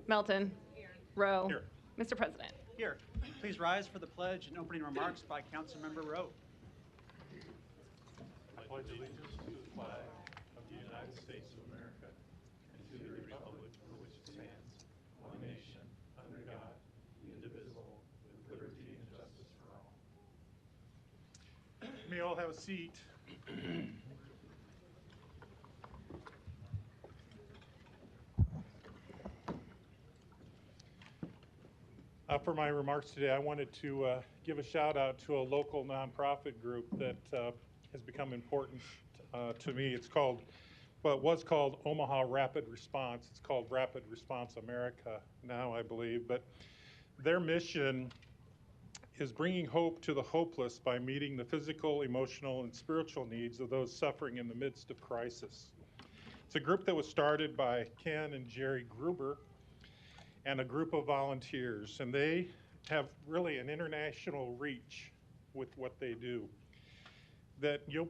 Melton. Rowe. Here. Mr. President. Here. Please rise for the pledge and opening remarks by Councilmember Rowe. I pledge allegiance to the flag of the United States of America and to the republic for which it stands, one nation, under God, indivisible, with liberty and justice for all. May all have a seat. For my remarks today, I wanted to give a shout out to a local nonprofit group that has become important to me. It's called, well, it was called Omaha Rapid Response. It's called Rapid Response America now, I believe. But their mission is bringing hope to the hopeless by meeting the physical, emotional, and spiritual needs of those suffering in the midst of crisis. It's a group that was started by Ken and Jerry Gruber and a group of volunteers, and they have really an international reach with what they do. That you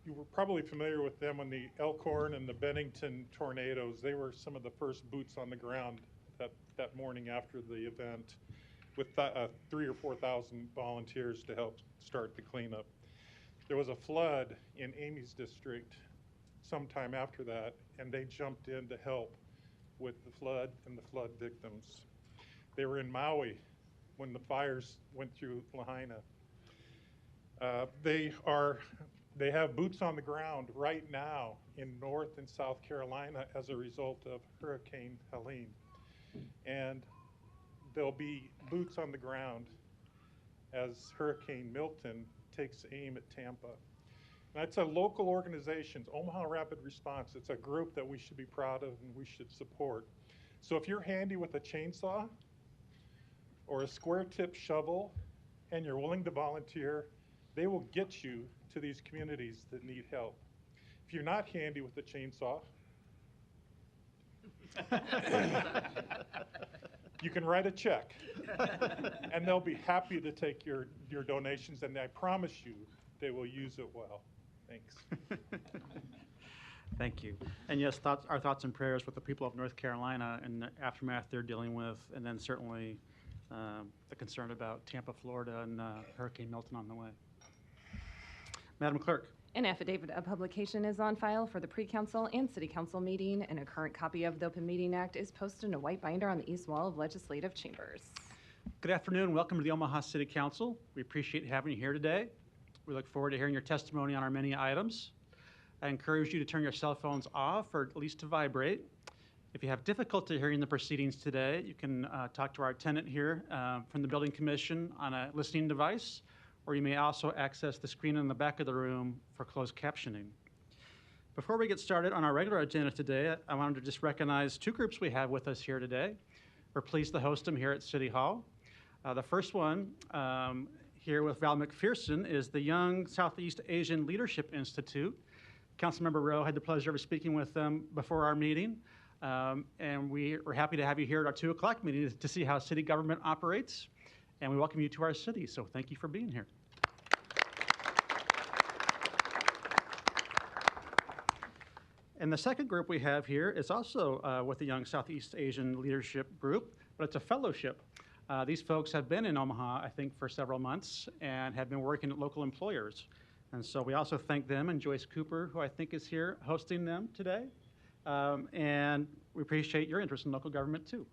were probably familiar with them on the Elkhorn and the Bennington tornadoes. They were some of the first boots on the ground that morning after the event, with 3,000 or 4,000 volunteers to help start the cleanup. There was a flood in Amy's district sometime after that, and they jumped in to help with the flood and the flood victims. They were in Maui when the fires went through Lahaina. They have boots on the ground right now in North and South Carolina as a result of Hurricane Helene. And there'll be boots on the ground as Hurricane Milton takes aim at Tampa. That's a local organization, Omaha Rapid Response. It's a group that we should be proud of and we should support. So if you're handy with a chainsaw or a square tip shovel and you're willing to volunteer, they will get you to these communities that need help. If you're not handy with a chainsaw, you can write a check and they'll be happy to take your donations, and I promise you they will use it well. Thanks. Thank you. And yes, our thoughts and prayers with the people of North Carolina and the aftermath they're dealing with, and then certainly the concern about Tampa, Florida, and Hurricane Milton on the way. Madam Clerk. An affidavit of publication is on file for the pre-council and city council meeting, and a current copy of the Open Meeting Act is posted in a white binder on the east wall of legislative chambers. Good afternoon. Welcome to the Omaha City Council. We appreciate having you here today. We look forward to hearing your testimony on our many items. I encourage you to turn your cell phones off or at least to vibrate. If you have difficulty hearing the proceedings today, you can talk to our attendant here from the Building Commission on a listening device, or you may also access the screen in the back of the room for closed captioning. Before we get started on our regular agenda today, I wanted to just recognize two groups we have with us here today. We're pleased to host them here at City Hall. The first one, here with Val McPherson, is the Young Southeast Asian Leadership Institute. Councilmember Rowe had the pleasure of speaking with them before our meeting, and we are happy to have you here at our 2 o'clock meeting to see how city government operates, and we welcome you to our city, so thank you for being here. And the second group we have here is also with the Young Southeast Asian Leadership Group, but it's a fellowship. These folks have been in Omaha, I think, for several months and have been working at local employers. And so we also thank them and Joyce Cooper, who I think is here hosting them today. And we appreciate your interest in local government, too.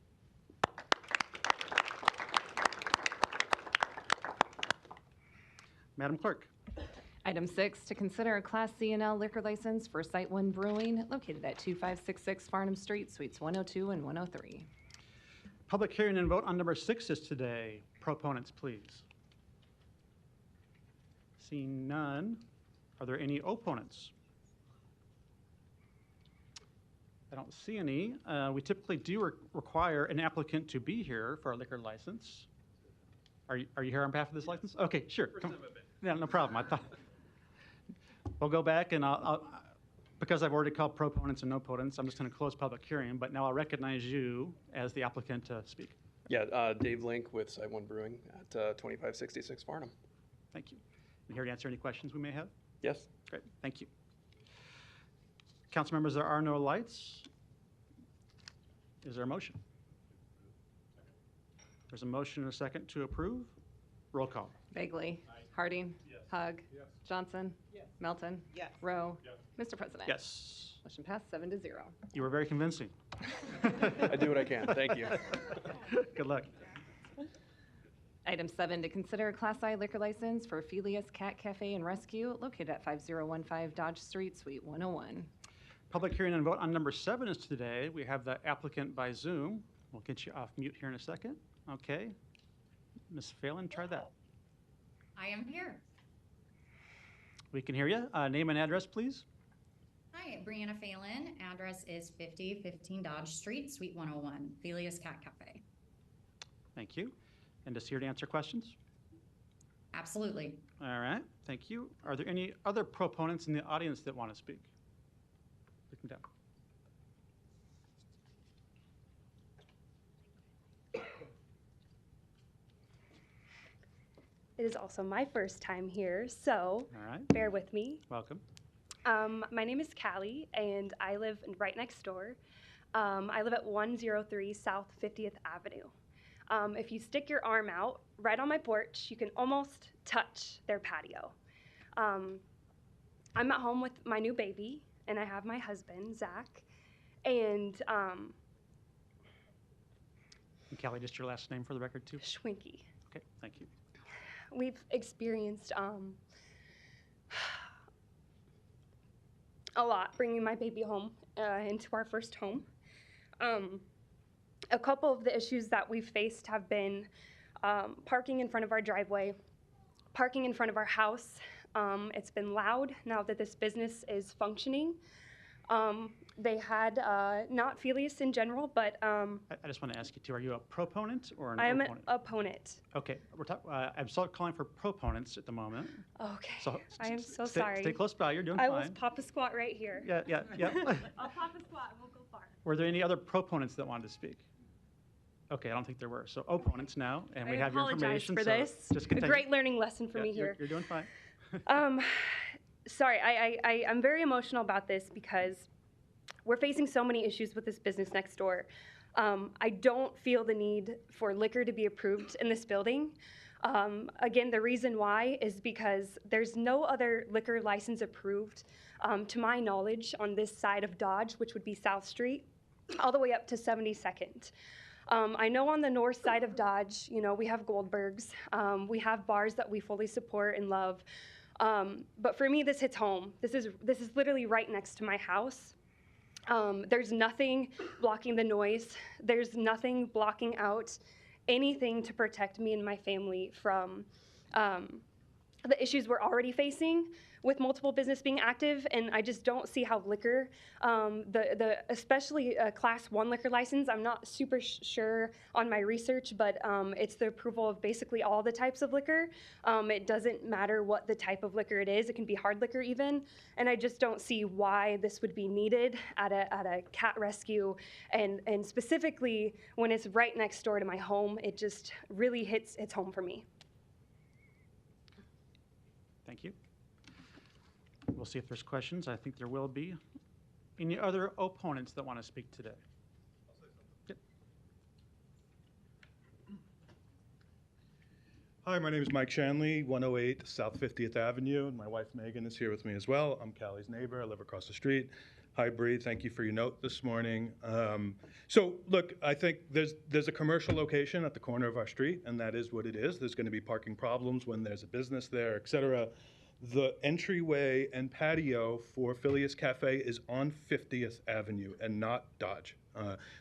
Madam Clerk. Item 6, to consider a Class C&L liquor license for Site 1 Brewing located at 2566 Farnham Street, Suites 102 and 103. Public hearing and vote on number 6 is today. Proponents, please. Seeing none, are there any opponents? I don't see any. We typically do require an applicant to be here for a liquor license. Are you here on behalf of this license? Okay, sure. Yeah, no problem. I thought we'll go back and because I've already called proponents and opponents, I'm just going to close public hearing, but now I'll recognize you as the applicant to speak. Yeah, Dave Link with Site 1 Brewing at 2566 Farnham. Thank you. I'm here to answer any questions we may have. Yes. Great, thank you. Council members, there are no lights. Is there a motion? There's a motion and a second to approve. Roll call. Bagley. Harding. Hug. Johnson. Melton. Rowe. Mr. President. Yes. Motion passed 7-0. You were very convincing. I do what I can. Thank you. Good luck. Item 7, to consider a Class I liquor license for Felius Cat Cafe and Rescue located at 5015 Dodge Street, Suite 101. Public hearing and vote on number 7 is today. We have the applicant by Zoom. We'll get you off mute here in a second. Okay. Ms. Phelan, try that. I am here. We can hear you. Name and address, please. Hi, Brianna Phelan. Address is 5015 Dodge Street, Suite 101, Felius Cat Cafe. Thank you. And just here to answer questions. Absolutely. All right. Thank you. Are there any other proponents in the audience that want to speak? Looking down. It is also my first time here, so All right. bear with me. Welcome. My name is Callie, and I live right next door. I live at 103 South 50th Avenue. If you stick your arm out right on my porch, you can almost touch their patio. I'm at home with my new baby, and I have my husband, Zach, and And Callie, just your last name for the record, too. Schwinky. Okay. Thank you. We've experienced a lot bringing my baby home into our first home. A couple of the issues that we've faced have been parking in front of our driveway, parking in front of our house. It's been loud now that this business is functioning. They had, not Felius in general, but I just want to ask you, too, are you a proponent or an I am an opponent? opponent. Okay. I'm still calling for proponents at the moment. Okay, So I am so stay, sorry. Stay close by. You're doing I fine. will pop a squat right here. Yeah. I'll pop a squat, we'll go far. Were there any other proponents that wanted to speak? Okay, I don't think there were. So opponents now, and we I have your apologize information. for so this. Just A continue. great learning lesson for Yeah, me you're- here. You're doing fine. Sorry, I'm very emotional about this because we're facing so many issues with this business next door. I don't feel the need for liquor to be approved in this building. Again, the reason why is because there's no other liquor license approved, to my knowledge, on this side of Dodge, which would be South Street, all the way up to 72nd. I know on the north side of Dodge, we have Goldberg's. We have bars that we fully support and love. But for me, this hits home. This is literally right next to my house. There's nothing blocking the noise. There's nothing blocking out anything to protect me and my family from the issues we're already facing with multiple business being active, and I just don't see how liquor, especially a Class 1 liquor license, I'm not super sure on my research, but it's the approval of basically all the types of liquor. It doesn't matter what the type of liquor it is. It can be hard liquor even, and I just don't see why this would be needed at a cat rescue, and specifically when it's right next door to my home. It just really hits home for me. Thank you. We'll see if there's questions. I think there will be. Any other opponents that want to speak today? Yep. Hi, my name is Mike Shanley, 108 South 50th Avenue, and my wife Megan is here with me as well. I'm Callie's neighbor. I live across the street. Hi, Bree. Thank you for your note this morning. So, look, I think there's a commercial location at the corner of our street, and that is what it is. There's going to be parking problems when there's a business there, et cetera. The entryway and patio for Filius Cafe is on 50th Avenue and not Dodge.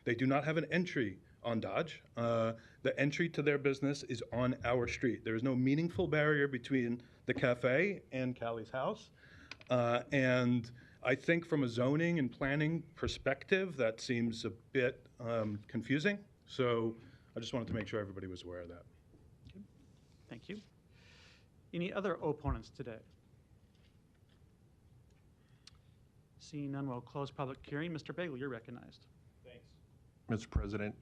They do not have an entry on Dodge. The entry to their business is on our street. There is no meaningful barrier between the cafe and Callie's house. And I think from a zoning and planning perspective, that seems a bit confusing. So I just wanted to make sure everybody was aware of that. Okay. Thank you. Any other opponents today? Seeing none, we'll close public hearing. Mr. Bagel, you're recognized. Thanks. Mr. President,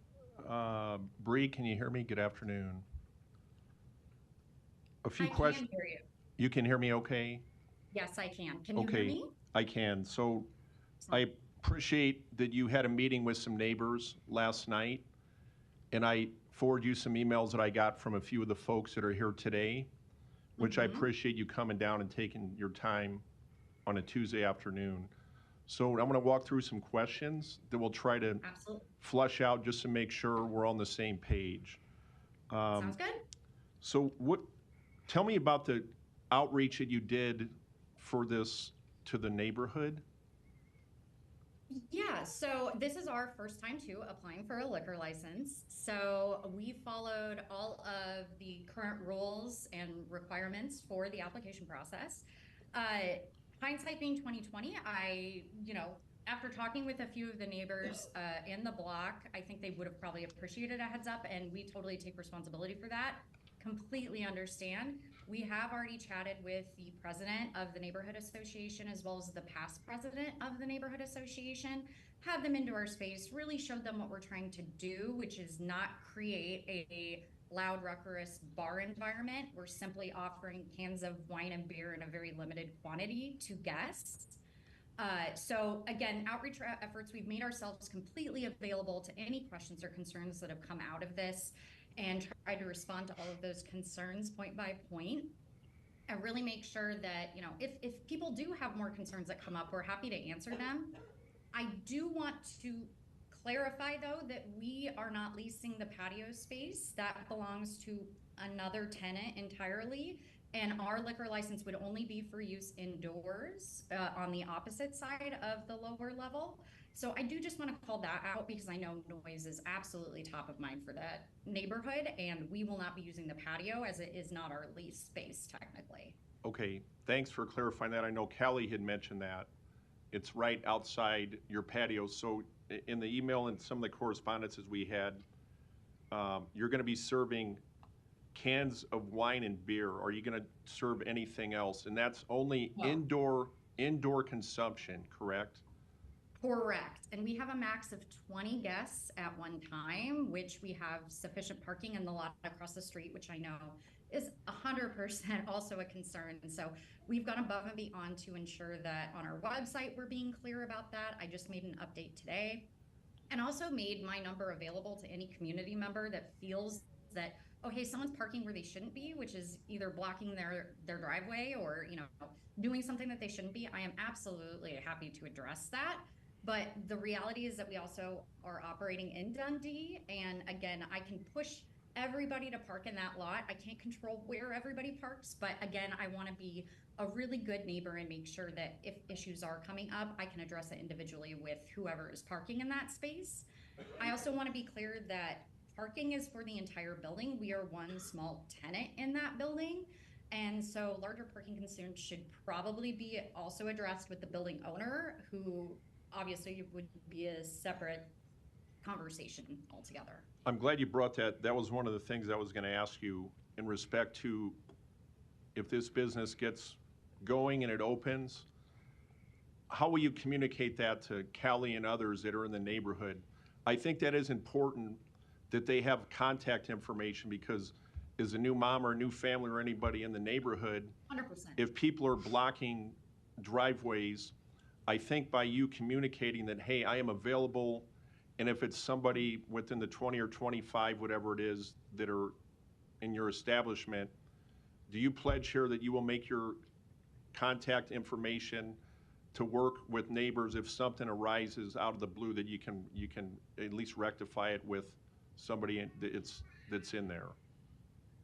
Bree, can you hear me? Good afternoon. A few I questions. can hear you. You can hear me okay? Yes, I can. Can you hear Okay, me? I can. So I appreciate that you had a meeting with some neighbors last night, and I forward you some emails that I got from a few of the folks that are here today, which I appreciate you coming down and taking your time on a Tuesday afternoon. So I'm going to walk through some questions that we'll try to Absolutely. flush out just to make sure we're on the same page. Sounds good. So tell me about the outreach that you did for this to the neighborhood. Yeah, so this is our first time too applying for a liquor license. So we followed all of the current rules and requirements for the application process. Hindsight being 2020, after talking with a few of the neighbors in the block, I think they would have probably appreciated a heads up, and we totally take responsibility for that. Completely understand. We have already chatted with the president of the neighborhood association as well as the past president of the neighborhood association, had them into our space, really showed them what we're trying to do, which is not create a loud, ruckus bar environment. We're simply offering cans of wine and beer in a very limited quantity to guests. So again, outreach efforts, we've made ourselves completely available to any questions or concerns that have come out of this, and try to respond to all of those concerns point by point, and really make sure that, if people do have more concerns that come up, we're happy to answer them. I do want to clarify though that we are not leasing the patio space. That belongs to another tenant entirely, and our liquor license would only be for use indoors on the opposite side of the lower level. So I do just want to call that out because I know noise is absolutely top of mind for that neighborhood, and we will not be using the patio as it is not our lease space technically. Okay, thanks for clarifying that. I know Callie had mentioned that. It's right outside your patio. So in the email and some of the correspondences we had, you're going to be serving cans of wine and beer. Are you going to serve anything else? And that's only indoor consumption, correct? Correct. And we have a max of 20 guests at one time, which we have sufficient parking in the lot across the street, which I know is 100% also a concern. And so we've gone above and beyond to ensure that on our website, we're being clear about that. I just made an update today, and also made my number available to any community member that feels that, oh, hey, someone's parking where they shouldn't be, which is either blocking their driveway or, doing something that they shouldn't be. I am absolutely happy to address that. But the reality is that we also are operating in Dundee. And again, I can push everybody to park in that lot. I can't control where everybody parks. But again, I want to be a really good neighbor and make sure that if issues are coming up, I can address it individually with whoever is parking in that space. I also want to be clear that parking is for the entire building. We are one small tenant in that building. And so larger parking concerns should probably be also addressed with the building owner, who obviously would be a separate conversation altogether. I'm glad you brought that. That was one of the things I was going to ask you in respect to if this business gets going and it opens, how will you communicate that to Callie and others that are in the neighborhood? I think that is important that they have contact information, because as a new mom or a new family or anybody in the neighborhood, 100%. if people are blocking driveways, I think by you communicating that, hey, I am available, and if it's somebody within the 20 or 25, whatever it is, that are in your establishment, do you pledge here that you will make your contact information to work with neighbors if something arises out of the blue, that you can at least rectify it with somebody that's in there?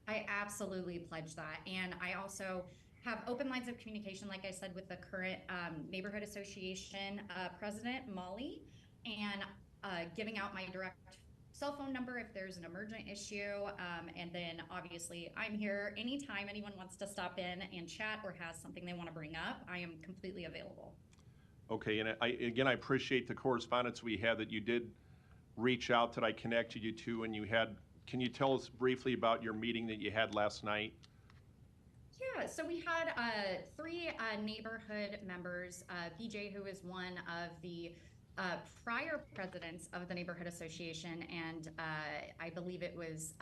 I absolutely pledge that. And I also have open lines of communication, like I said, with the current neighborhood association president, Molly, and giving out my direct cell phone number if there's an emergent issue. And then obviously I'm here anytime anyone wants to stop in and chat or has something they want to bring up. I am completely available. Okay, and I appreciate the correspondence we had that you did reach out, that I connected you to, and can you tell us briefly about your meeting that you had last night? Yeah, so we had three neighborhood members, BJ, who is one of the prior presidents of the neighborhood association, and I believe it was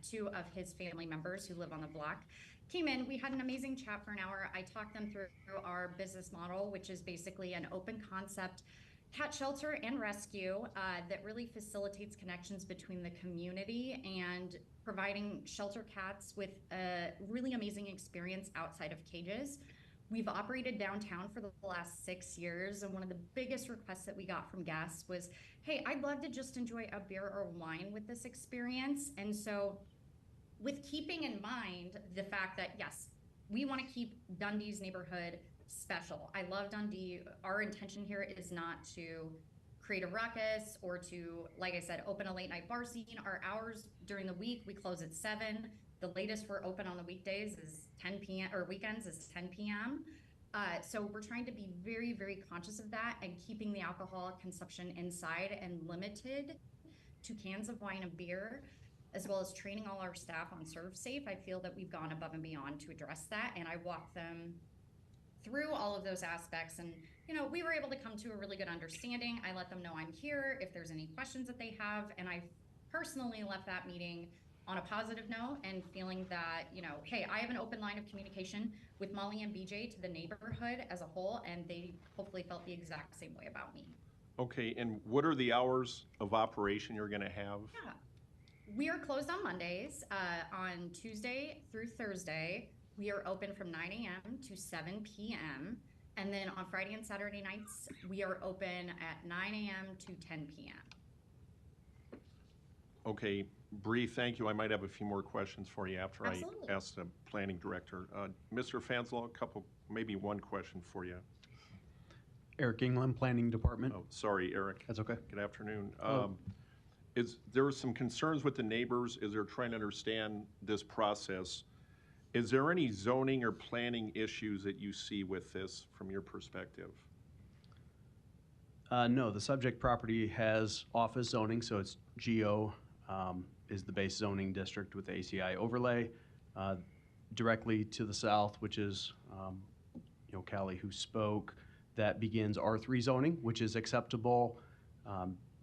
two of his family members who live on the block, came in. We had an amazing chat for an hour. I talked them through our business model, which is basically an open concept cat shelter and rescue that really facilitates connections between the community and providing shelter cats with a really amazing experience outside of cages. We've operated downtown for the last 6 years, and one of the biggest requests that we got from guests was, hey, I'd love to just enjoy a beer or wine with this experience. And so with keeping in mind the fact that, yes, we want to keep Dundee's neighborhood special. I love Dundee. Our intention here is not to create a ruckus or to, like I said, open a late night bar scene. Our hours during the week, we close at 7. The latest we're open on the weekdays is 10 p.m. or weekends is 10 p.m. So we're trying to be very, very conscious of that and keeping the alcohol consumption inside and limited to cans of wine and beer, as well as training all our staff on Serve Safe. I feel that we've gone above and beyond to address that, and I walk them through all of those aspects, and we were able to come to a really good understanding. I let them know I'm here if there's any questions that they have, and I personally left that meeting on a positive note and feeling that, hey, I have an open line of communication with Molly and BJ to the neighborhood as a whole, and they hopefully felt the exact same way about me. Okay, and what are the hours of operation you're gonna have? Yeah. We are closed on Mondays. On Tuesday through Thursday, we are open from 9 a.m. to 7 p.m. And then on Friday and Saturday nights, we are open at 9 a.m. to 10 p.m. Okay, Bree, thank you. I might have a few more questions for you after Absolutely. I ask the planning director. Mr. Fanslow, maybe one question for you. Eric England, Planning Department. Oh, sorry, Eric. That's okay. Good afternoon. Oh. There are some concerns with the neighbors as they're trying to understand this process. Is there any zoning or planning issues that you see with this from your perspective? No, the subject property has office zoning, so it's GO is the base zoning district with the ACI overlay. Directly to the south, which is, Callie who spoke, that begins R3 zoning, which is acceptable.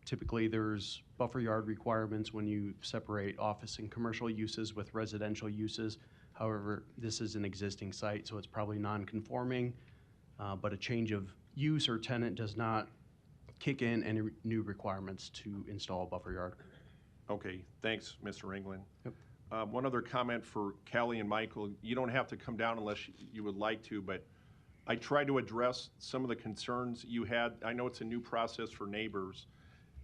Typically, there's buffer yard requirements when you separate office and commercial uses with residential uses. However, this is an existing site, so it's probably non-conforming, but a change of use or tenant does not kick in any new requirements to install a buffer yard. Okay, thanks, Mr. England. Yep. One other comment for Callie and Michael. You don't have to come down unless you would like to, but I tried to address some of the concerns you had. I know it's a new process for neighbors.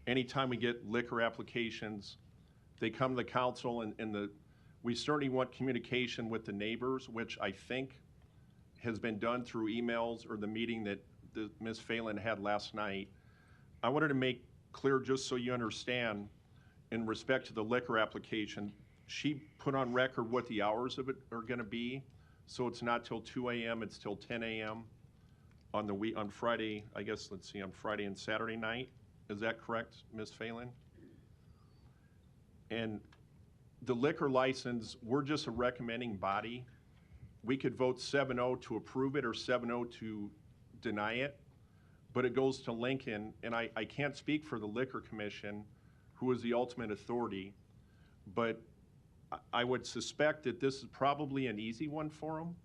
Anytime we get liquor applications, they come to the council and we certainly want communication with the neighbors, which I think has been done through emails or the meeting that Ms. Phelan had last night. I wanted to make clear, just so you understand, in respect to the liquor application, she put on record what the hours of it are gonna be. So it's not till 2 a.m., it's till 10 a.m. on Friday, I guess, let's see, on Friday and Saturday night. Is that correct, Ms. Phelan? And the liquor license, we're just a recommending body. We could vote 7-0 to approve it or 7-0 to deny it, but it goes to Lincoln, and I can't speak for the Liquor Commission, who is the ultimate authority, but I would suspect that this is probably an easy one for them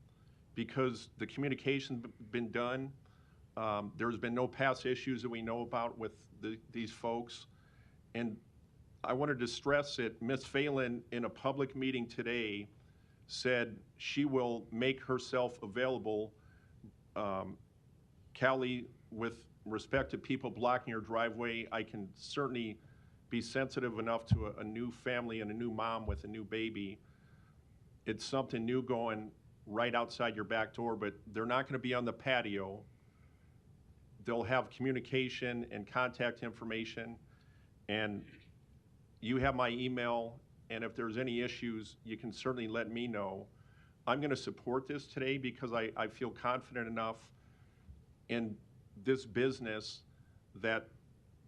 because the communication's been done. There's been no past issues that we know about with these folks. And I wanted to stress that Ms. Phelan, in a public meeting today, said she will make herself available. Callie, with respect to people blocking her driveway, I can certainly be sensitive enough to a new family and a new mom with a new baby. It's something new going right outside your back door, but they're not going to be on the patio. They'll have communication and contact information, and you have my email, and if there's any issues, you can certainly let me know. I'm going to support this today because I feel confident enough in this business that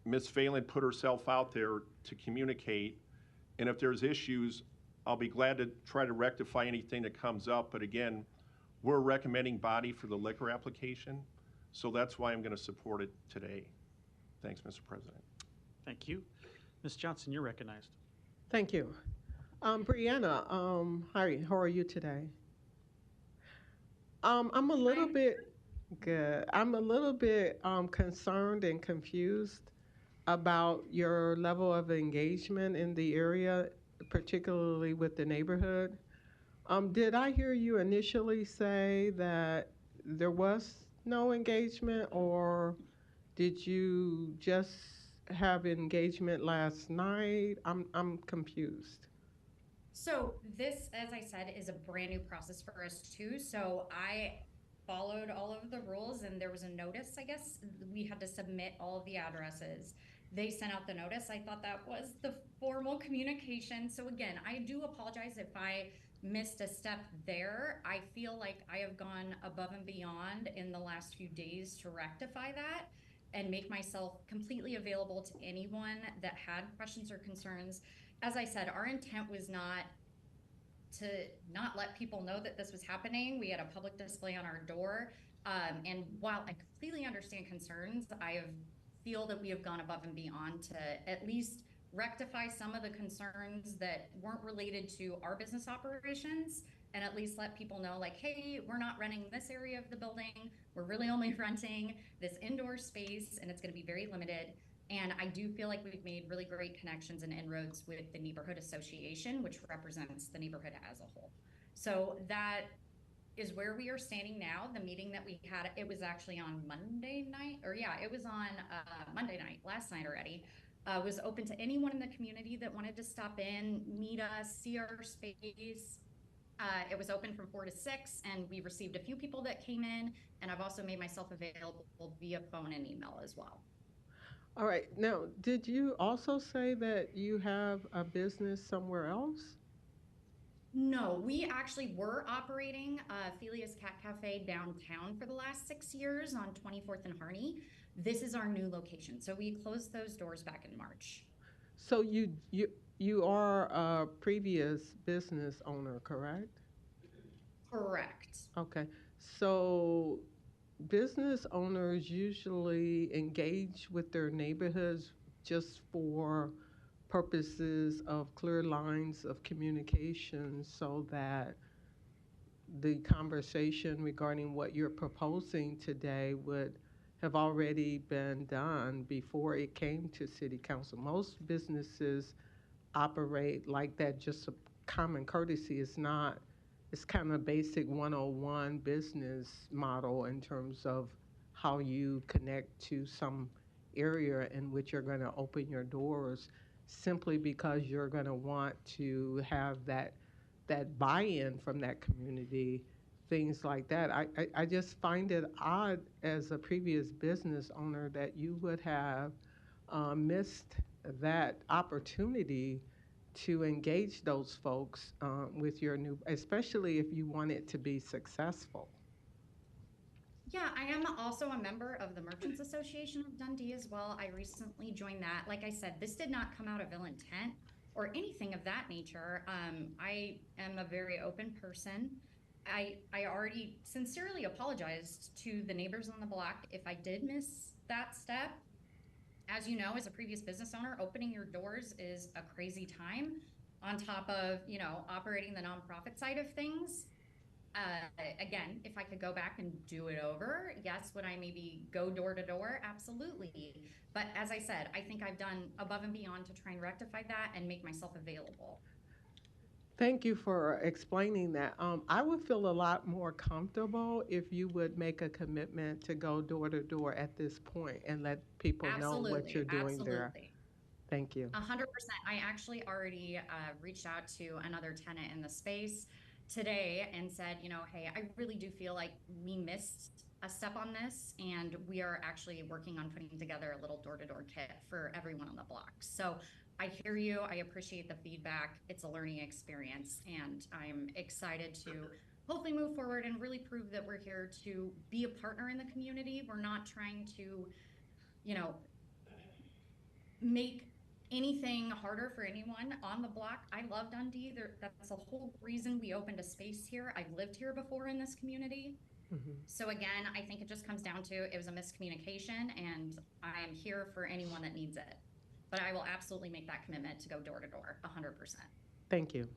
Ms. Phelan put herself out there to communicate, and if there's issues, I'll be glad to try to rectify anything that comes up. But again, we're a recommending body for the liquor application, so that's why I'm going to support it today. Thanks, Mr. President. Thank you. Ms. Johnson, you're recognized. Thank you. Brianna, hi, how are you today? I'm a little bit Good. I'm a little bit concerned and confused about your level of engagement in the area, particularly with the neighborhood. Did I hear you initially say that there was no engagement, or did you just have engagement last night? I'm confused. So this, as I said, is a brand new process for us too. So I followed all of the rules and there was a notice, I guess. We had to submit all of the addresses. They sent out the notice. I thought that was the formal communication. So again, I do apologize if I missed a step there. I feel like I have gone above and beyond in the last few days to rectify that and make myself completely available to anyone that had questions or concerns. As I said, our intent was not to not let people know that this was happening. We had a public display on our door. And while I completely understand concerns, feel that we have gone above and beyond to at least rectify some of the concerns that weren't related to our business operations and at least let people know, like, hey, we're not renting this area of the building. We're really only renting this indoor space and it's going to be very limited. And I do feel like we've made really great connections and inroads with the neighborhood association, which represents the neighborhood as a whole. So that is where we are standing now. The meeting that we had, it was actually on Monday night, or yeah, it was on Monday night, last night already. Was open to anyone in the community that wanted to stop in, meet us, see our space. It was open from 4 to 6, and we received a few people that came in, and I've also made myself available via phone and email as well. All right. Now, did you also say that you have a business somewhere else? No, we actually were operating Felia's Cat Cafe downtown for the last 6 years on 24th and Harney. This is our new location. So we closed those doors back in March. So you are a previous business owner, correct? Correct. Okay. So business owners usually engage with their neighborhoods just for purposes of clear lines of communication so that the conversation regarding what you're proposing today would have already been done before it came to city council. Most businesses operate like that, just a common courtesy. It's kind of basic 101 business model in terms of how you connect to some area in which you're going to open your doors simply because you're going to want to have that buy-in from that community, things like that. I just find it odd as a previous business owner that you would have missed that opportunity to engage those folks with your new, especially if you want it to be successful. Yeah, I am also a member of the Merchants Association of Dundee as well. I recently joined that. Like I said, this did not come out of ill intent or anything of that nature. I am a very open person. I already sincerely apologized to the neighbors on the block if I did miss that step. As you know, as a previous business owner, opening your doors is a crazy time on top of, operating the nonprofit side of things. Again, if I could go back and do it over, yes. Would I maybe go door to door? Absolutely. But as I said, I think I've done above and beyond to try and rectify that and make myself available. Thank you for explaining that. I would feel a lot more comfortable if you would make a commitment to go door to door at this point and let people know what you're doing there. Thank you. 100%. I actually already reached out to another tenant in the space today and said, hey, I really do feel like we missed a step on this, and we are actually working on putting together a little door-to-door kit for everyone on the block. So I hear you. I appreciate the feedback. It's a learning experience, and I'm excited to hopefully move forward and really prove that we're here to be a partner in the community. We're not trying to, make anything harder for anyone on the block. I love Dundee. That's the whole reason we opened a space here. I've lived here before in this community. Mm-hmm. So again, I think it just comes down to it was a miscommunication, and I am here for anyone that needs it. But I will absolutely make that commitment to go door to door, 100%. Thank you.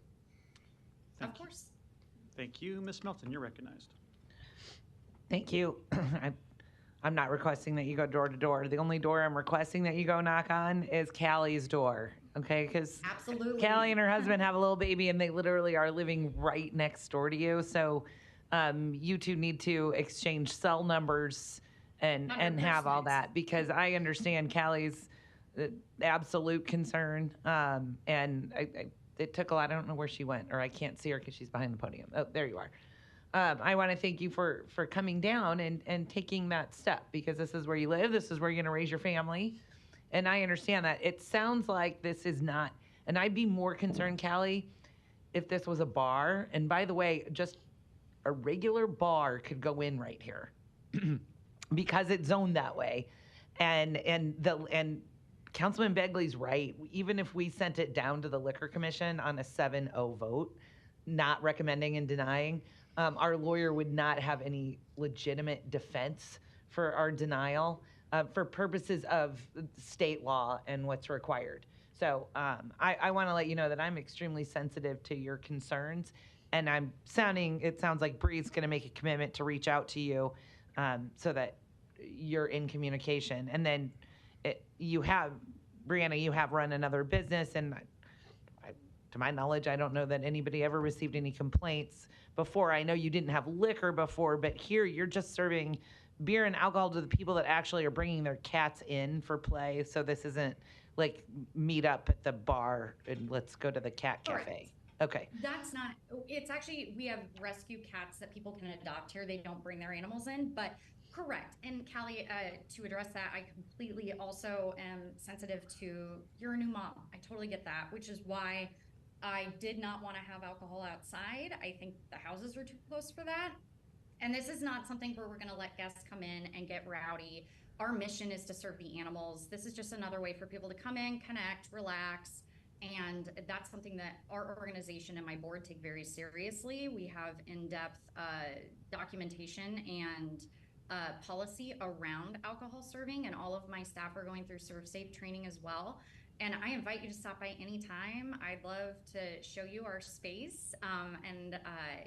Of course. Thank you. Ms. Melton, you're recognized. Thank you. I'm not requesting that you go door to door. The only door I'm requesting that you go knock on is Callie's door, okay? Because Absolutely. Callie and her husband have a little baby, and they literally are living right next door to you. So you two need to exchange cell numbers and have all 100%. that, because I understand Callie's absolute concern. And it took a lot. I don't know where she went, or I can't see her because she's behind the podium. Oh, there you are. I want to thank you for coming down and taking that step, because this is where you live. This is where you're going to raise your family. And I understand that. It sounds like this is not, and I'd be more concerned, Callie, if this was a bar. And by the way, just a regular bar could go in right here because it's zoned that way. And Councilman Begley's right. Even if we sent it down to the Liquor Commission on a 7-0 vote, not recommending and denying, our lawyer would not have any legitimate defense for our denial for purposes of state law and what's required. So I want to let you know that I'm extremely sensitive to your concerns, and it sounds like Bree's going to make a commitment to reach out to you so that you're in communication. And then Brianna, you have run another business, and to my knowledge, I don't know that anybody ever received any complaints before. I know you didn't have liquor before, but here you're just serving beer and alcohol to the people that actually are bringing their cats in for play. So this isn't like meet up at the bar and let's go to the cat cafe. Correct. Okay. That's not, it's actually, we have rescue cats that people can adopt here. They don't bring their animals in, but correct. And Callie, to address that, I completely also am sensitive to, you're a new mom. I totally get that, which is why I did not want to have alcohol outside. I think the houses were too close for that. And this is not something where we're going to let guests come in and get rowdy. Our mission is to serve the animals. This is just another way for people to come in, connect, relax. And that's something that our organization and my board take very seriously. We have in-depth documentation and policy around alcohol serving, and all of my staff are going through Serve Safe training as well. And I invite you to stop by anytime. I'd love to show you our space.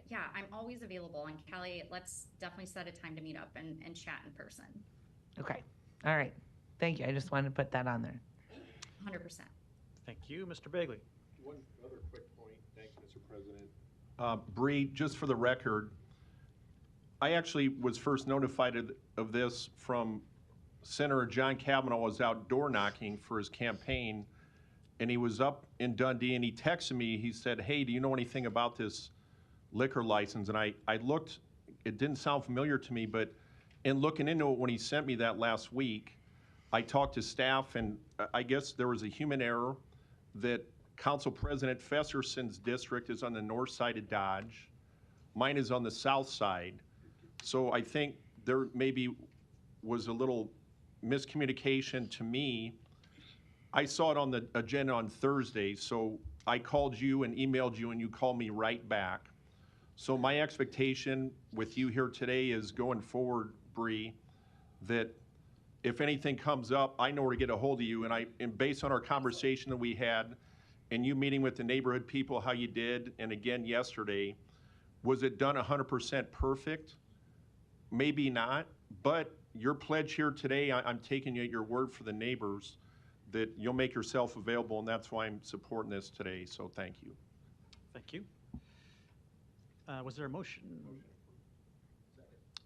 Yeah, I'm always available. And Callie, let's definitely set a time to meet up and chat in person. Okay. All right. Thank you. I just wanted to put that on there. 100%. Thank you. Mr. Bagley. One other quick point. Thank you, Mr. President. Bree, just for the record, I actually was first notified of this from Senator John Kavanaugh. Was out door knocking for his campaign, and he was up in Dundee, and he texted me. He said, hey, do you know anything about this liquor license? And I looked. It didn't sound familiar to me, but in looking into it, when he sent me that last week, I talked to staff, and I guess there was a human error that Council President Fesserson's district is on the north side of Dodge. Mine is on the south side. So I think there maybe was a little miscommunication to me. I saw it on the agenda on Thursday, so I called you and emailed you, and you called me right back. So my expectation with you here today is going forward, Bree, that if anything comes up, I know where to get a hold of you. And based on our conversation that we had, and you meeting with the neighborhood people, how you did, and again yesterday, was it done 100% perfect? Maybe not, but your pledge here today, I'm taking you at your word for the neighbors that you'll make yourself available, and that's why I'm supporting this today, so thank you. Thank you. Was there a motion?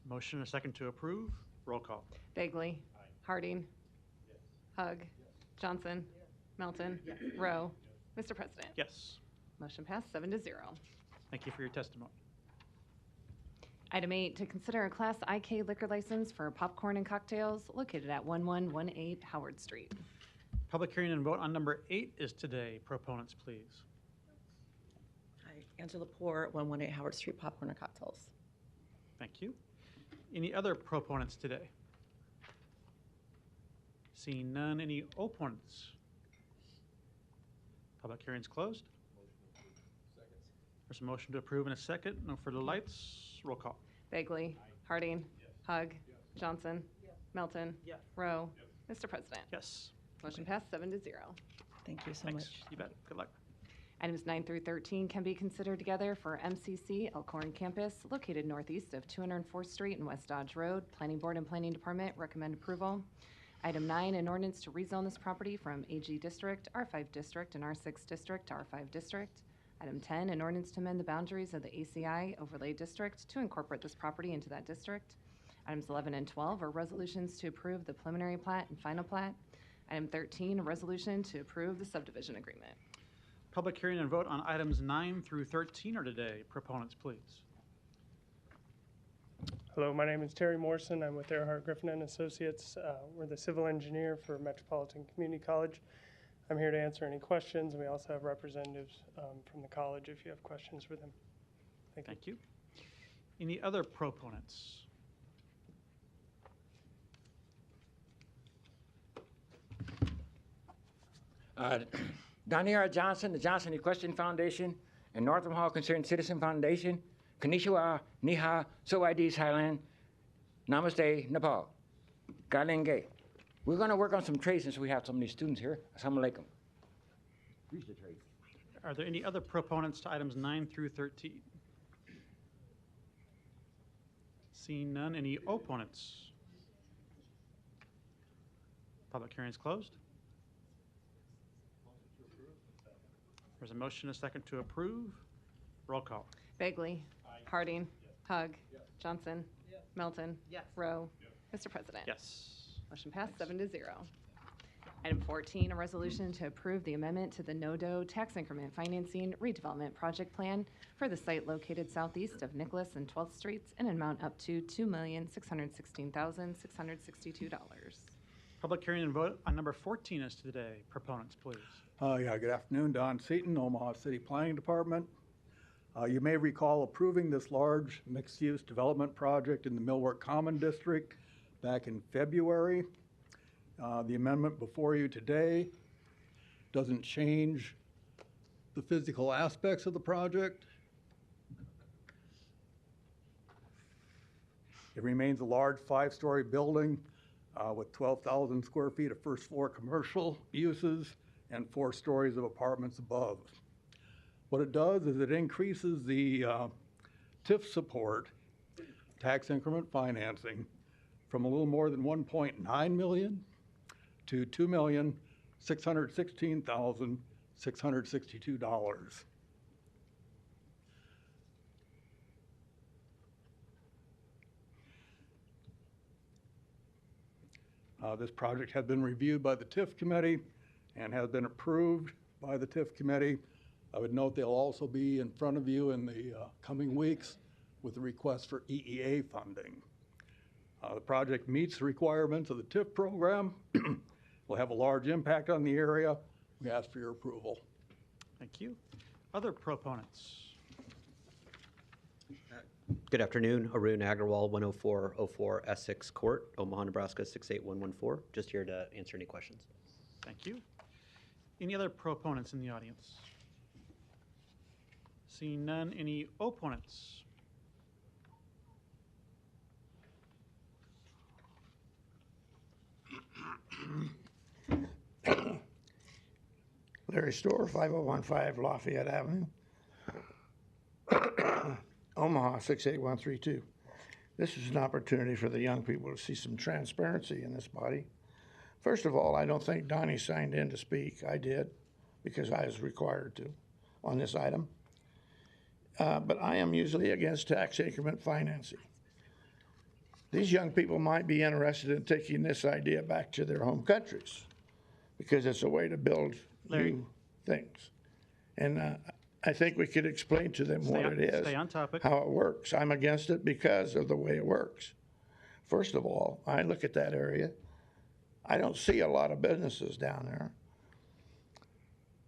Motion and a second to approve. Roll call. Bagley. Harding. Hug. Johnson. Melton. Rowe. Mr. President. Yes. Motion passed 7-0. Thank you for your testimony. Item 8, to consider a Class IK liquor license for popcorn and cocktails located at 1118 Howard Street. Public hearing and vote on number 8 is today. Proponents, please. Hi, Angela Poor, 118 Howard Street, popcorn and cocktails. Thank you. Any other proponents today? Seeing none, any opponents? Public hearing's closed. There's a motion to approve in a second. No further lights. Roll call. Bagley. Harding. Hug. Johnson. Melton. Rowe. Mr. President. Yes. Motion passed 7-0. Thank you so Thanks. much. You bet. Good luck. Items 9 through 13 can be considered together for MCC Elkhorn Campus, located northeast of 204th Street and West Dodge Road. Planning Board and Planning Department recommend approval. Item 9, an ordinance to rezone this property from AG District, R5 District, and R6 District to R5 District. Item 10, an ordinance to amend the boundaries of the ACI Overlay District to incorporate this property into that district. Items 11 and 12 are resolutions to approve the preliminary plat and final plat. Item 13, a resolution to approve the subdivision agreement. Public hearing and vote on items 9 through 13 are today. Proponents, please. Hello, my name is Terry Morrison. I'm with Earhart Griffin and Associates. We're the civil engineer for Metropolitan Community College. I'm here to answer any questions, and we also have representatives from the college if you have questions for them. Thank you. Any other proponents? Doniera Johnson, the Johnson Equestrian Foundation, and Northam Hall Concerned Citizen Foundation, Konnichiwa, Niha, Sawadee, Thailand, Namaste, Nepal, Galenge. We're going to work on some trades since we have so many students here. Assalamu alaikum. Reach the trade. Are there any other proponents to items 9 through 13? Seeing none, any opponents? Public hearing is closed. There's a motion, a second to approve. Roll call. Bagley. Harding. Hug. Johnson. Melton. Rowe. Mr. President. Yes. Motion passed 7-0. Item 14, a resolution to approve the amendment to the NODO tax increment financing redevelopment project plan for the site located southeast of Nicholas and 12th Streets in an amount up to $2,616,662. Public hearing and vote on number 14 is today. Proponents, please. Good afternoon. Don Seaton, Omaha City Planning Department. You may recall approving this large mixed-use development project in the Millwork Common District back in February. The amendment before you today doesn't change the physical aspects of the project. It remains a large 5-story building with 12,000 square feet of first floor commercial uses and 4 stories of apartments above. What it does is it increases the TIF support, tax increment financing, from a little more than 1.9 million to $2,616,662. This project has been reviewed by the TIF committee and has been approved by the TIF committee. I would note they'll also be in front of you in the coming weeks with a request for EEA funding. The project meets the requirements of the TIF program. Will have a large impact on the area. We ask for your approval. Thank you. Other proponents? Good afternoon. Arun Agrawal, 10404 Essex Court, Omaha, Nebraska 68114. Just here to answer any questions. Thank you. Any other proponents in the audience? Seeing none, any opponents? Larry Storr, 5015 Lafayette Avenue, Omaha 68132. This is an opportunity for the young people to see some transparency in this body. First of all, I don't think Donnie signed in to speak. I did, because I was required to on this item. But I am usually against tax increment financing. These young people might be interested in taking this idea back to their home countries because it's a way to build new things. And I think we could explain to them what it is, stay on topic. how it works. I'm against it because of the way it works. First of all, I look at that area. I don't see a lot of businesses down there.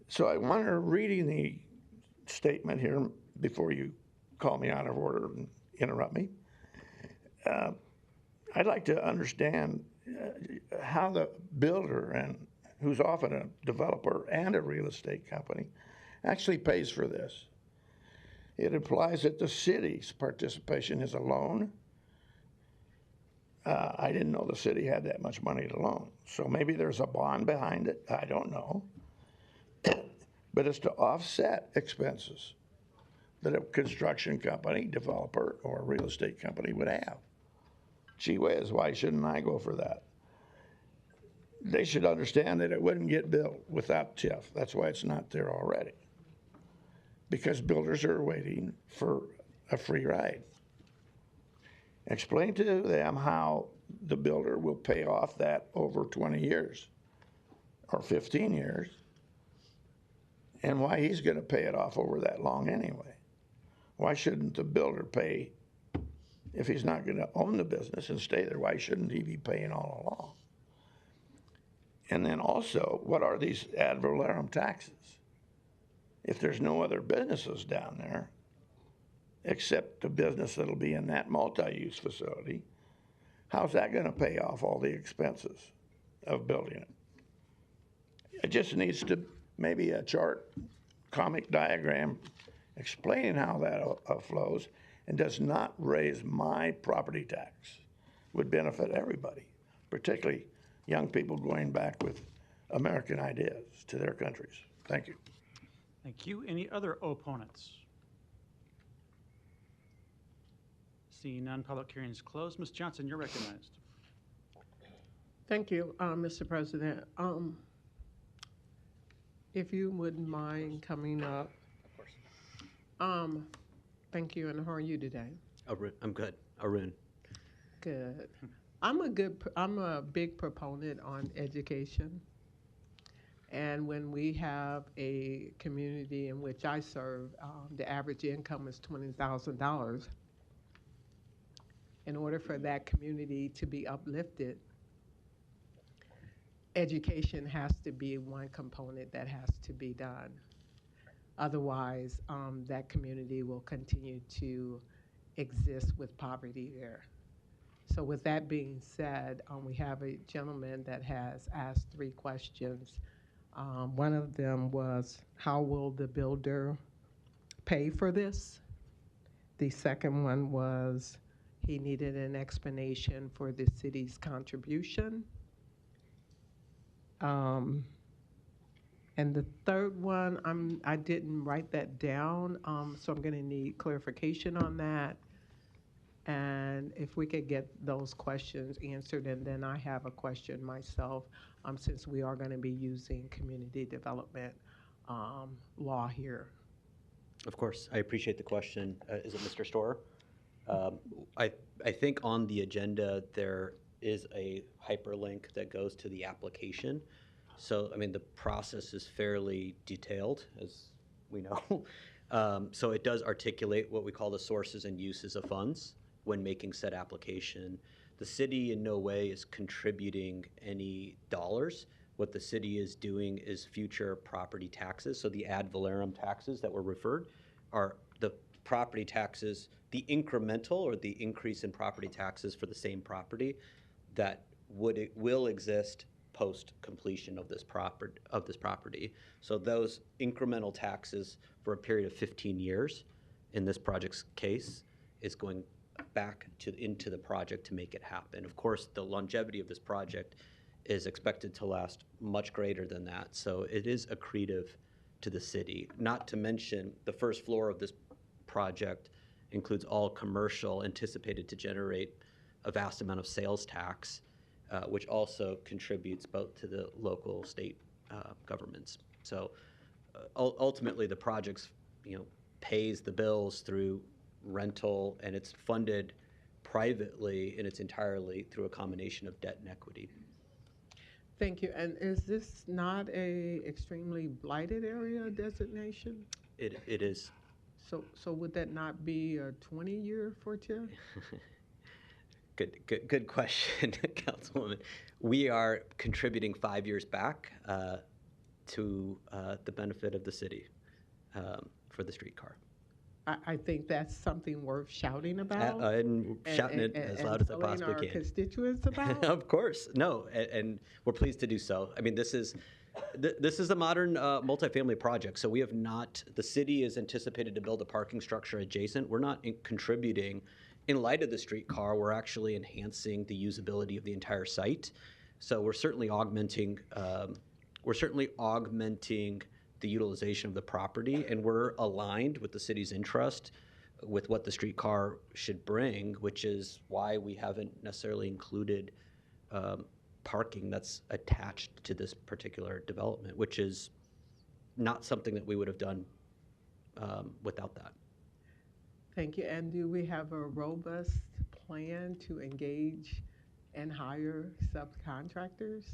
So I wonder, reading the statement here before you call me out of order and interrupt me, I'd like to understand how the builder, and who's often a developer and a real estate company, actually pays for this. It implies that the city's participation is a loan. I didn't know the city had that much money to loan. So maybe there's a bond behind it. I don't know. but it's to offset expenses that a construction company, developer, or a real estate company would have. Gee whiz, why shouldn't I go for that? They should understand that it wouldn't get built without TIF. That's why it's not there already. Because builders are waiting for a free ride. Explain to them how the builder will pay off that over 20 years or 15 years and why he's going to pay it off over that long anyway. Why shouldn't the builder pay if he's not going to own the business and stay there? Why shouldn't he be paying all along? And then also, what are these ad valorem taxes? If there's no other businesses down there, except the business that'll be in that multi-use facility, how's that going to pay off all the expenses of building it? It just needs to, maybe a chart, comic diagram, explaining how that flows and does not raise my property tax. Would benefit everybody, particularly young people going back with American ideas to their countries. Thank you. Thank you. Any other opponents? Seeing none, public hearing is closed. Ms. Johnson, you're recognized. Thank you, Mr. President. If you wouldn't mind coming up. Of course. Thank you, and how are you today? Arun, I'm good. Arun. Good. I'm a big proponent on education. And when we have a community in which I serve, the average income is $20,000. In order for that community to be uplifted, education has to be one component that has to be done. Otherwise, that community will continue to exist with poverty there. So with that being said, we have a gentleman that has asked 3 questions. One of them was, how will the builder pay for this? The second one was, he needed an explanation for the city's contribution. And the third one, I didn't write that down, so I'm gonna need clarification on that. And if we could get those questions answered, and then I have a question myself, since we are gonna be using community development law here. Of course, I appreciate the question. Is it Mr. Storer? I think on the agenda there is a hyperlink that goes to the application. So, I mean, the process is fairly detailed, as we know. So it does articulate what we call the sources and uses of funds when making said application. The city in no way is contributing any dollars. What the city is doing is future property taxes. So the ad valorem taxes that were referred are the property taxes, the incremental or the increase in property taxes for the same property that will exist post completion of this property. So those incremental taxes for a period of 15 years in this project's case is going back into the project to make it happen. Of course, the longevity of this project is expected to last much greater than that. So it is accretive to the city. Not to mention the first floor of this project includes all commercial, anticipated to generate a vast amount of sales tax, which also contributes both to the local, state governments. So ultimately, the project's pays the bills through rental, and it's funded privately in its entirely through a combination of debt and equity. Thank you. And is this not a extremely blighted area designation? It is. So would that not be a 20-year for TIF? Good question, Councilwoman. We are contributing 5 years back to the benefit of the city for the streetcar. I think that's something worth shouting about. And shouting it as loud as I possibly telling our can. Constituents about. Of course, no, and we're pleased to do so. I mean, this is a modern multifamily project. So we have not. The city is anticipated to build a parking structure adjacent. We're not contributing. In light of the streetcar, we're actually enhancing the usability of the entire site. So we're certainly augmenting the utilization of the property, and we're aligned with the city's interest with what the streetcar should bring, which is why we haven't necessarily included parking that's attached to this particular development, which is not something that we would have done without that. Thank you. And do we have a robust plan to engage and hire subcontractors?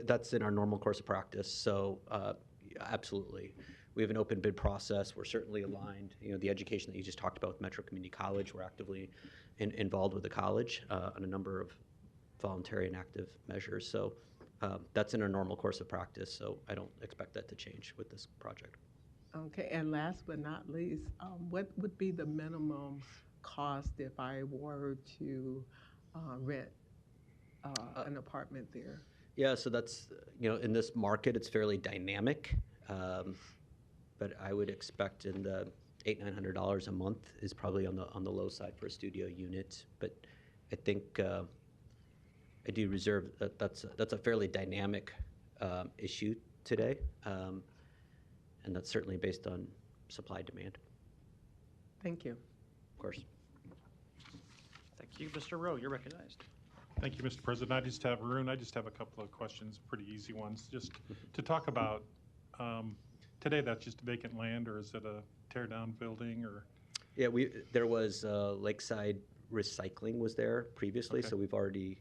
That's in our normal course of practice, so absolutely. We have an open bid process. We're certainly aligned. You know, the education that you just talked about with Metro Community College, we're actively involved with the college on a number of voluntary and active measures. So that's in our normal course of practice, so I don't expect that to change with this project. Okay, and last but not least, what would be the minimum cost if I were to rent an apartment there? Yeah, so that's, you know, in this market, it's fairly dynamic, but I would expect in the $800-900 a month is probably on the low side for a studio unit. But I think I do reserve that that's a fairly dynamic issue today, and that's certainly based on supply demand. Thank you. Of course. Thank you. Mr. Rowe, you're recognized. Thank you, Mr. President. I just have a couple of questions, pretty easy ones, just to talk about. Today, that's just vacant land, or is it a tear-down building, or? Yeah, there was Lakeside Recycling was there previously, Okay. so we've already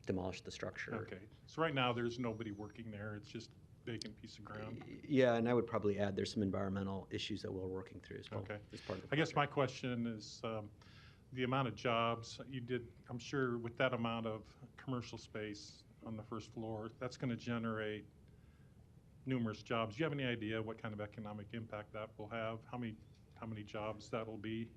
demolished the structure. Okay, so right now, there's nobody working there, it's just vacant piece of ground? Yeah, and I would probably add there's some environmental issues that we're working through as well. Okay. As part of the I guess project. my question is, the amount of jobs you did, I'm sure with that amount of commercial space on the first floor, that's going to generate numerous jobs. Do you have any idea what kind of economic impact that will have? How many jobs that'll be?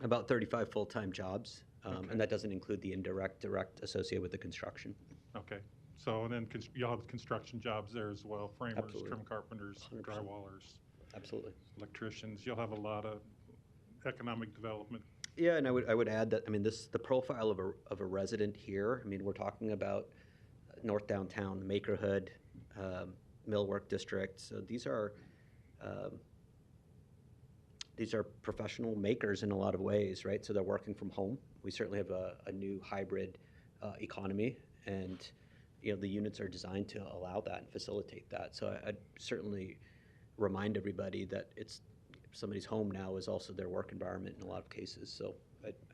About 35 full-time jobs, Okay. and that doesn't include the direct associated with the construction. Okay, so and then you'll have construction jobs there as well, framers, Absolutely. trim carpenters, 100%. drywallers, Absolutely. electricians. You'll have a lot of economic development. Yeah, and I would add that, I mean, the profile of a resident here, I mean, we're talking about North Downtown, Makerhood, Millwork District. So these are professional makers in a lot of ways, right? So they're working from home. We certainly have a new hybrid economy, and you know the units are designed to allow that and facilitate that. So I'd certainly remind everybody that somebody's home now is also their work environment in a lot of cases. So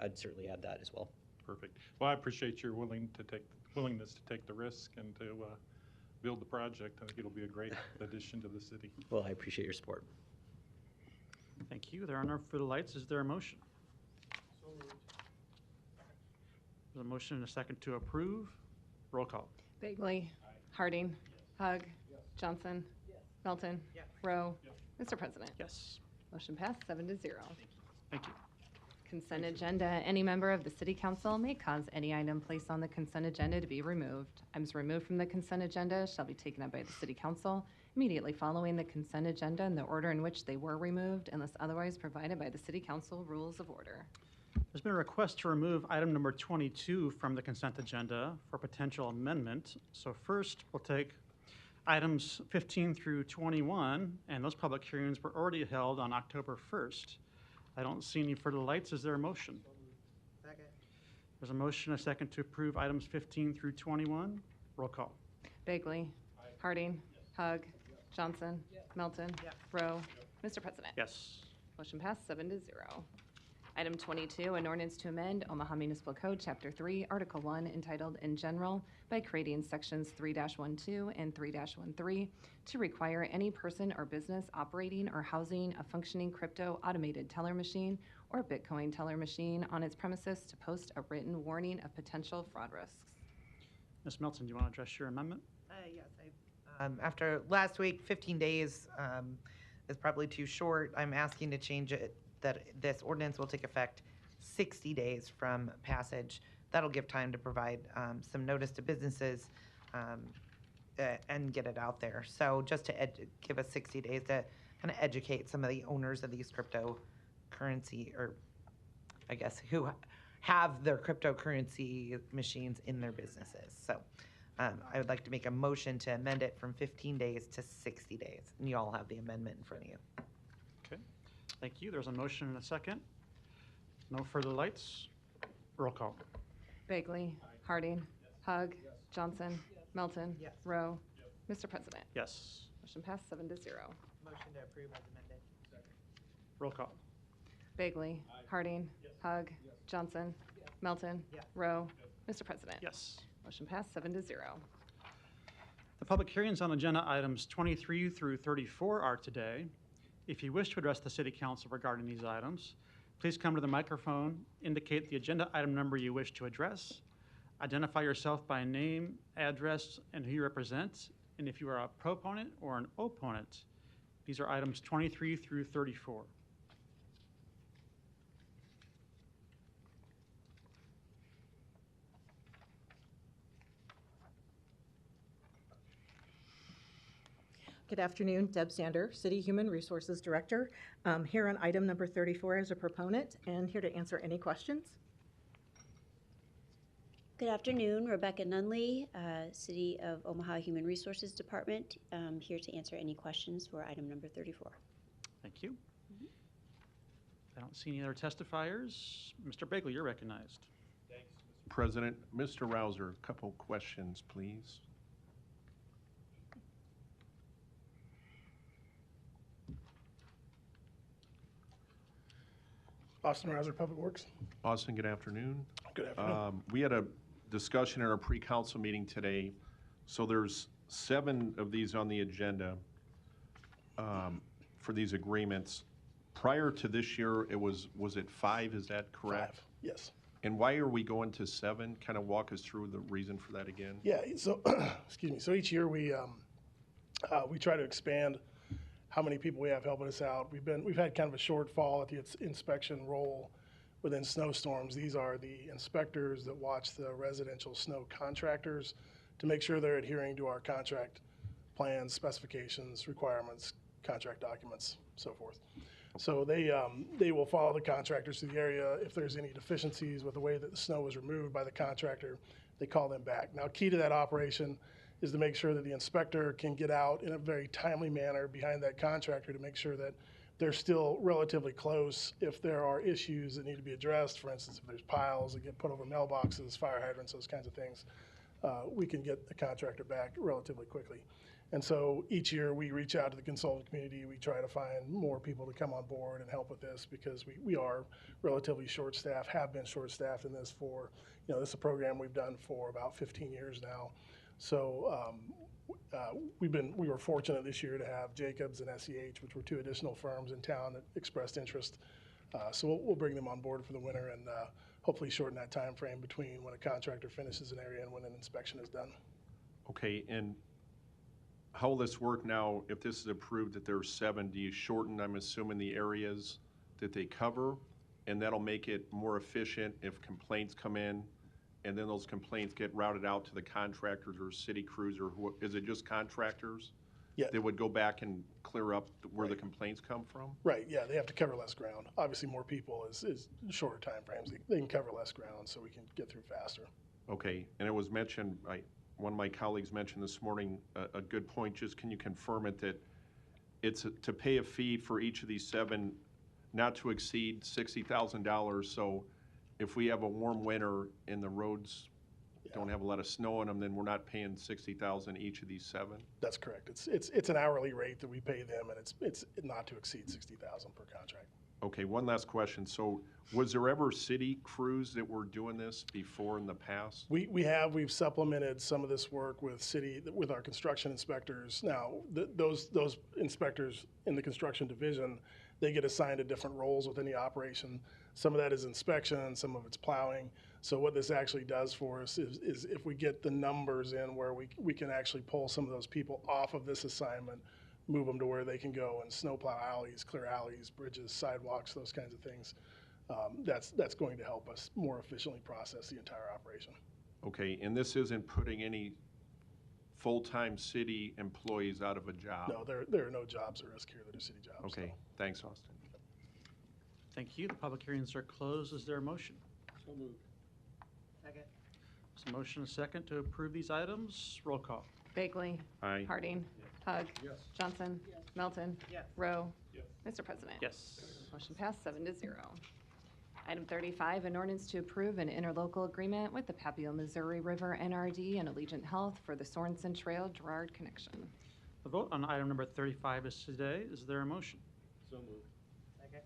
I'd certainly add that as well. Perfect. Well, I appreciate your willingness to take the risk and to build the project. I think it'll be a great addition to the city. Well, I appreciate your support. Thank you. There are no further lights. Is there a motion? There's a motion and a second to approve. Roll call. Bagley. Harding. Hug. Johnson. Melton. Rowe. Mr. President. Yes. Motion passed 7-0. Thank you. Consent agenda. Any member of the city council may cause any item placed on the consent agenda to be removed. Items removed from the consent agenda shall be taken up by the city council immediately following the consent agenda in the order in which they were removed, unless otherwise provided by the city council rules of order. There's been a request to remove item number 22 from the consent agenda for potential amendment. So first, we'll take items 15 through 21, and those public hearings were already held on October 1st. I don't see any further lights. Is there a motion? Second. There's a motion, a second to approve items 15 through 21. Roll call. Bagley. Harding. Hug. Johnson. Melton. Rowe. Mr. President. Yes. Motion passed 7-0. Item 22, an ordinance to amend Omaha Municipal Code, Chapter 3, Article 1, entitled In General, by creating Sections 3-12 and 3-13 to require any person or business operating or housing a functioning crypto automated teller machine or Bitcoin teller machine on its premises to post a written warning of potential fraud risks. Ms. Melton, do you want to address your amendment? Yes, after last week, 15 days is probably too short. I'm asking to change it, that this ordinance will take effect 60 days from passage. That'll give time to provide some notice to businesses and get it out there. So just to give us 60 days to kind of educate some of the owners of these cryptocurrency, or I guess who have their cryptocurrency machines in their businesses. So I would like to make a motion to amend it from 15 days to 60 days. And you all have the amendment in front of you. Okay, thank you. There's a motion and a second. No further lights. Roll call. Bagley. Harding. Hug. Johnson. Melton. Rowe. Mr. President. Yes. Motion passed 7-0. Motion to approve as amended. Roll call. Bagley. Harding. Hug. Johnson. Melton. Rowe. Mr. President. Yes. Motion passed 7-0. The public hearings on agenda items 23 through 34 are today. If you wish to address the City Council regarding these items, please come to the microphone, indicate the agenda item number you wish to address, identify yourself by name, address, and who you represent, and if you are a proponent or an opponent. These are items 23 through 34. Good afternoon, Deb Sander, City Human Resources Director. Here on item number 34 as a proponent and here to answer any questions. Good afternoon, Rebecca Nunley, City of Omaha Human Resources Department, here to answer any questions for item number 34. Thank you. I don't see any other testifiers. Mr. Bagley, you're recognized. President, Mr. Rouser, a couple questions, please. Austin Rouser, Public Works. Austin, good afternoon. Good afternoon. We had a discussion in our pre-council meeting today. So there's 7 of these on the agenda for these agreements. Prior to this year, was it 5? Is that correct? 5, yes. And why are we going to 7? Kind of walk us through the reason for that again. Yeah. So, excuse me. So each year we try to expand how many people we have helping us out. We've had kind of a shortfall at the inspection role within snowstorms. These are the inspectors that watch the residential snow contractors to make sure they're adhering to our contract plans, specifications, requirements, contract documents, so forth. So they will follow the contractors to the area. If there's any deficiencies with the way that the snow was removed by the contractor, they call them back. Now, key to that operation is to make sure that the inspector can get out in a very timely manner behind that contractor to make sure that they're still relatively close if there are issues that need to be addressed. For instance, if there's piles that get put over mailboxes, fire hydrants, those kinds of things, we can get the contractor back relatively quickly. And so each year we reach out to the consultant community. We try to find more people to come on board and help with this because we are relatively short-staffed, have been short-staffed in this for, this is a program we've done for about 15 years now. So we were fortunate this year to have Jacobs and SEH, which were 2 additional firms in town that expressed interest. So we'll bring them on board for the winter and hopefully shorten that time frame between when a contractor finishes an area and when an inspection is done. Okay, and how will this work now? If this is approved that there's 7, do you shorten, I'm assuming, the areas that they cover? And that'll make it more efficient if complaints come in, and then those complaints get routed out to the contractors or city crews, or is it just contractors? Yeah. That would go back and clear up where the complaints come from? Right, yeah, they have to cover less ground. Obviously, more people is shorter time frames. They can cover less ground so we can get through faster. Okay, and it was mentioned, one of my colleagues mentioned this morning, a good point, just can you confirm it, that it's to pay a fee for each of these 7 not to exceed $60,000, so if we have a warm winter and the roads don't have a lot of snow on them, then we're not paying $60,000 each of these 7? That's correct. It's an hourly rate that we pay them, and it's not to exceed $60,000 per contract. Okay, one last question. So was there ever city crews that were doing this before in the past? We've supplemented some of this work with our construction inspectors. Now, those inspectors in the construction division, they get assigned to different roles within the operation. Some of that is inspection, some of it's plowing. So what this actually does for us is if we get the numbers in where we can actually pull some of those people off of this assignment, move them to where they can go and snowplow alleys, clear alleys, bridges, sidewalks, those kinds of things. That's going to help us more efficiently process the entire operation. Okay, and this isn't putting any full-time city employees out of a job? No, there are no jobs at risk here that are city jobs. Okay, thanks, Austin. Thank you. The public hearings are closed. Is there a motion? Second. There's a motion and a second to approve these items. Roll call. Bagley. Aye. Harding. Hug. Johnson. Melton. Rowe. Mr. President. Yes. Motion passed 7-0. Item 35, an ordinance to approve an interlocal agreement with the Papio Missouri River NRD and Allegiant Health for the Sorensen Trail Girard connection. The vote on item number 35 is today. Is there a motion? So moved. Second.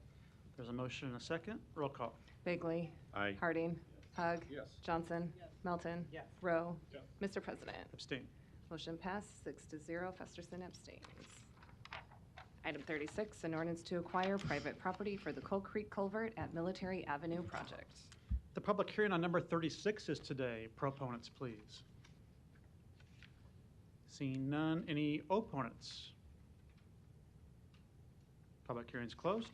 There's a motion and a second. Roll call. Bagley. Aye. Harding. Hug. Yes. Johnson. Melton. Rowe. Mr. President. Abstain. Motion passed 6-0. Festerson abstains. Item 36, an ordinance to acquire private property for the Coal Creek Culvert at Military Avenue project. The public hearing on number 36 is today. Proponents, please. Seeing none, any opponents? Public hearing is closed.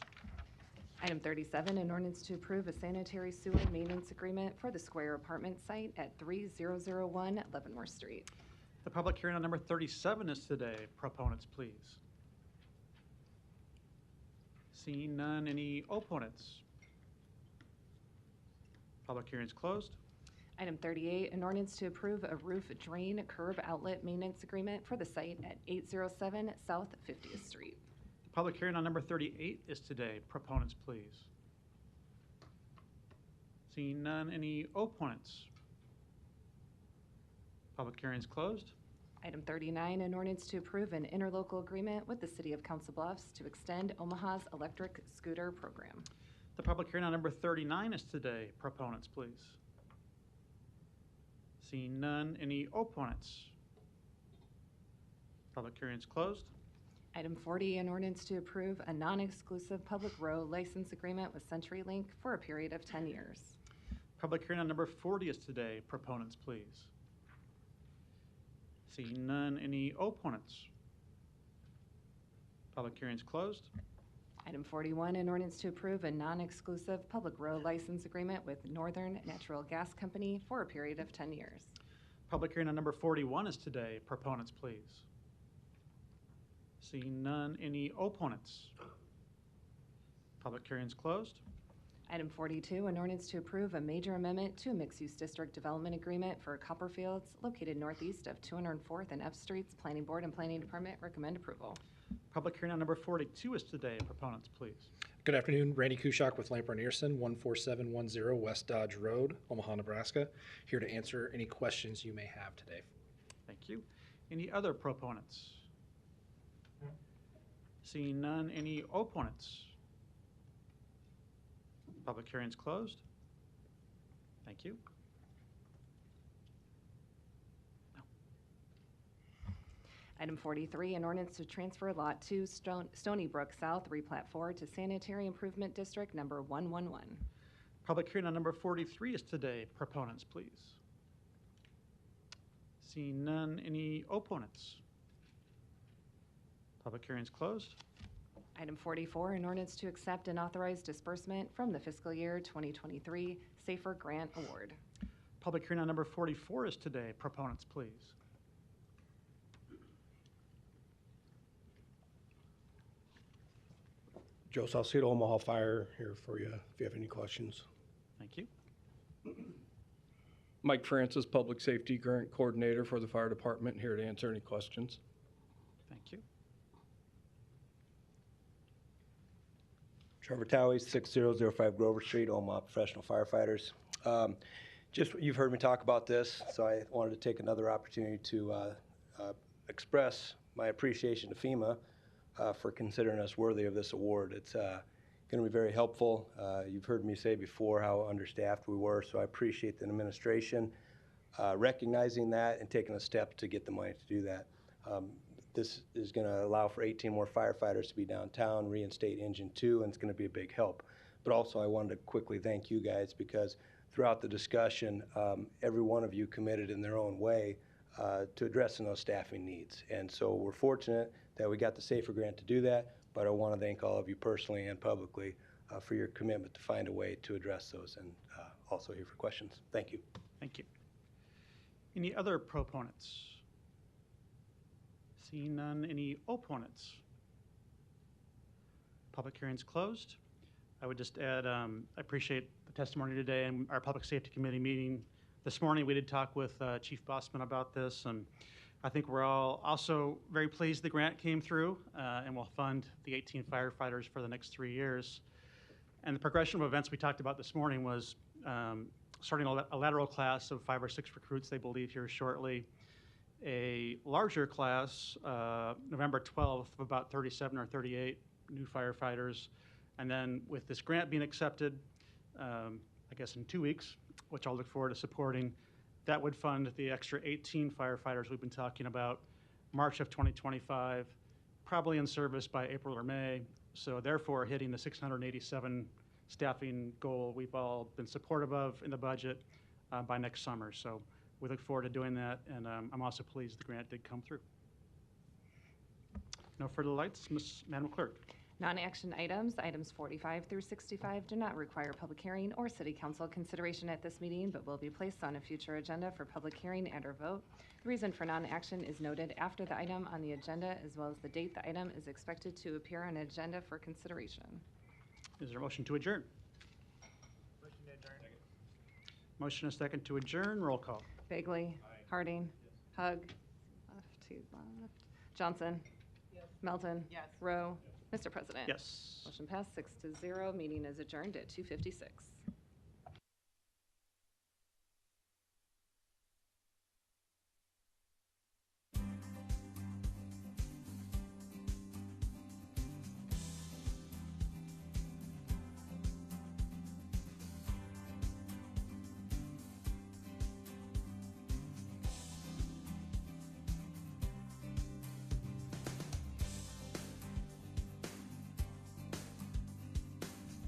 Item 37, an ordinance to approve a sanitary sewer maintenance agreement for the Square Apartment site at 3001 Leavenworth Street. The public hearing on number 37 is today. Proponents, please. Seeing none, any opponents? Public hearing is closed. Item 38, an ordinance to approve a roof drain curb outlet maintenance agreement for the site at 807 South 50th Street. The public hearing on number 38 is today. Proponents, please. Seeing none, any opponents? Public hearing is closed. Item 39, an ordinance to approve an interlocal agreement with the City of Council Bluffs to extend Omaha's electric scooter program. The public hearing on number 39 is today. Proponents, please. Seeing none, any opponents? Public hearing is closed. Item 40, an ordinance to approve a non-exclusive public road license agreement with CenturyLink for a period of 10 years. Public hearing on number 40 is today. Proponents, please. Seeing none, any opponents? Public hearing is closed. Item 41, an ordinance to approve a non-exclusive public road license agreement with Northern Natural Gas Company for a period of 10 years. Public hearing on number 41 is today. Proponents, please. Seeing none, any opponents? Public hearing is closed. Item 42, an ordinance to approve a major amendment to a mixed-use district development agreement for Copperfields located northeast of 204th and F Streets. Planning Board and Planning Department recommend approval. Public hearing on number 42 is today. Proponents, please. Good afternoon, Randy Kushak with Lamper and Earson, 14710 West Dodge Road, Omaha, Nebraska. Here to answer any questions you may have today. Thank you. Any other proponents? Seeing none, any opponents? Public hearing is closed. Thank you. Item 43, an ordinance to transfer Lot 2 Stony Brook South replat 4 to Sanitary Improvement District number 111. Public hearing on number 43 is today. Proponents, please. Seeing none, any opponents? Public hearing is closed. Item 44, an ordinance to accept and authorize disbursement from the fiscal year 2023 Safer Grant Award. Public hearing on number 44 is today. Proponents, please. Joe Salcedo, Omaha Fire, here for you if you have any questions. Thank you. Mike Francis, Public Safety Grant Coordinator for the Fire Department, here to answer any questions. Thank you. Trevor Towie, 6005 Grover Street, Omaha Professional Firefighters. You've heard me talk about this, so I wanted to take another opportunity to express my appreciation to FEMA for considering us worthy of this award. It's going to be very helpful. You've heard me say before how understaffed we were, so I appreciate the administration recognizing that and taking a step to get the money to do that. This is going to allow for 18 more firefighters to be downtown, reinstate Engine 2, and it's going to be a big help. But also I wanted to quickly thank you guys because throughout the discussion, every one of you committed in their own way to addressing those staffing needs. And so we're fortunate that we got the SAFER grant to do that, but I want to thank all of you personally and publicly for your commitment to find a way to address those, and also here for questions. Thank you. Thank you. Any other proponents? Seeing none, any opponents? Public hearing's closed. I would just add, I appreciate the testimony today and our Public Safety Committee meeting This morning, we did talk with Chief Bossman about this, and I think we're all also very pleased the grant came through and will fund the 18 firefighters for the next 3 years. And the progression of events we talked about this morning was starting a lateral class of 5 or 6 recruits, they believe, here shortly. A larger class, November 12th, of about 37 or 38 new firefighters. And then with this grant being accepted, I guess in 2 weeks, which I'll look forward to supporting, that would fund the extra 18 firefighters we've been talking about, March of 2025, probably in service by April or May. So therefore, hitting the 687 staffing goal we've all been supportive of in the budget by next summer. So we look forward to doing that, and I'm also pleased the grant did come through. No further lights, Madam Clerk. Non-action items, items 45 through 65, do not require public hearing or city council consideration at this meeting, but will be placed on a future agenda for public hearing and or vote. The reason for non-action is noted after the item on the agenda, as well as the date the item is expected to appear on an agenda for consideration. Is there a motion to adjourn? Motion and second to adjourn. Roll call. Bagley. Harding. Hug. Left to left. Johnson. Melton. Rowe. Mr. President. Yes. Motion passed 6-0. Meeting is adjourned at 2:56.